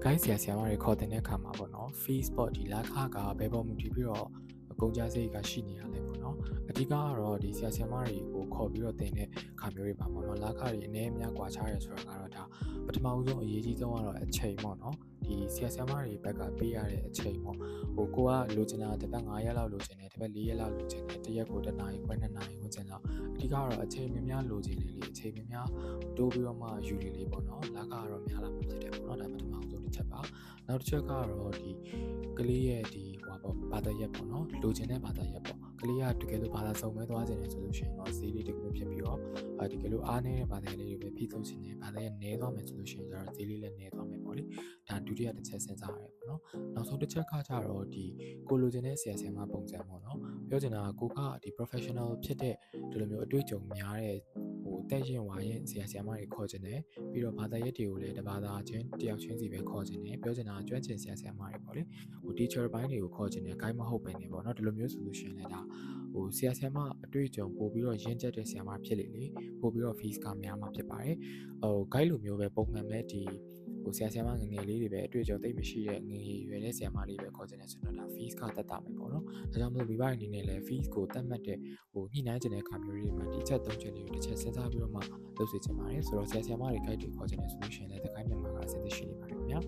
guide ဆရာမတွေခေါ်တဲ့အခါမှာပေါ့နော် fees ပေါ့ဒီလာခကဘယ်ပေါ်မူတည်ပြီးတော့ကုန်ကျစရိတ်ကရှိနေရလဲပေါ့နော်အဓိကကတော့ဒီဆရာမတွေကိုခေါ်ပြီးတော့တင်တဲ့ခါမျိုးတွေပါပေါ့နော်လာခတွေအနည်းအများကွာခြားရဲဆိုတာကတော့ဒါပထမဦးဆုံးအရေးကြီးဆုံးကတော့အချိန်ပေါ့နော်ဒီဆရာမတွေဘက်ကပေးရတဲ့အချိန်ပေါ့ကိုကလိုချင်တာတစ်ပတ်9ရက်လောက်လိုချင်တယ်တစ်ပတ်4ရက်လောက်လိုချင်တယ်တစ်ရက်ကို1နာရီခွဲ2နာရီဝန်းကျင်လောက်အဓိကကတော့အချိန်များလိုချင်လေအချိန်များတိုးပြီးတော့မှယူလေပေါ့နော်လာခကတော့များလာမှဖြစ်တယ်ပေါ့နော်ဒါပထမဦးဆုံးတစ်ချက်ပါနောက်တစ်ချက်ကတော့ဒီကလေးရဲ့ဒီဘာသာရပ်ပေါ့နော်လိုချင်တဲ့ဘာသာရပ်ပေါ့ကလေးကတကယ်လို့ဘာသာစုံမဲသွားခြင်းလဲဆိုလို့ရှိရင်တော့ဈေးလေးတစ်ခုဖြစ်ပြီးတော့တကယ်လို့အားနည်းတဲ့ဘာသာလေးတွေပဲပြီးဆုံးခြင်းနဲ့ဘာသာရပ်နည်းသွားမယ်ဆိုလို့ရှိရင်တော့ဈေးလေးလည်းနည်းသွားမယ်ပေါ့လေဒါဒုတိယတစ်ချက်စဉ်းစားရတယ်ပေါ့နော်နောက်ဆုံးတစ်ချက်ကကြတော့ဒီကိုလိုချင်တဲ့ဆရာမပုံစံပေါ့နော်ပြောချင်တာကကိုကဒီ professional ဖြစ်တဲ့ဒီလိုမျိုးအတွေ့အကြုံများတဲ့တက်ရင်ဝါရင်ဆရာမတွေခေါ်ခြင်းတယ်ပြီးတော့ဘာသာရပ်တွေကိုလည်းတဘာသာချင်းတယောက်ချင်းစီပဲခေါ်ခြင်းတယ်ပြောချင်တာကျွမ်းကျင်ဆရာမတွေပေါ့လေteacher ဘိုင်းတွေကိုခေါ်ခြင်းတယ် guide မဟုတ်ပဲနေပေါ့နော်ဒီလိုမျိုးဆိုလို့ရှိရင်လည်းဒါဆရာမအတွေ့အကြုံပို့ပြီးတော့ရင့်ကျက်တဲ့ဆရာမဖြစ်လေပို့ပြီးတော့ fees ကများမှာဖြစ်ပါတယ်guide လိုမျိုးပဲပုံမှန်ပဲဒီဆရာမငယ်ငယ်လေးတွေပဲအတွေ့အကြုံသိမရှိတဲ့ငယ်ရွယ်တဲ့ဆရာမလေးပဲခေါ်ခြင်းတယ်ဆိုတော့ဒါ fees ကတက်တာမယ်ပေါ့နော်ဒါကြောင့်မို့မိဘတွေအနေနဲ့လည်း fees ကိုတက်မှတ်တဲ့ညှိနှိုင်းခြင်းတဲ့အခါမျိုးတွေမှာဒီချက်၃ချက်လေးကိုတစ်ချက်စဉ်းစားပြီးတော့မှလုပ်စေချင်ပါတယ်ဆိုတော့ဆရာမတွေ guide တွေခေါ်ခြင်းတယ်ဆိုလို့ရှိရင်လည်း guide မြန်မာကအဆင်သင့်ရှိနေပါတယ်ခင်ဗျာ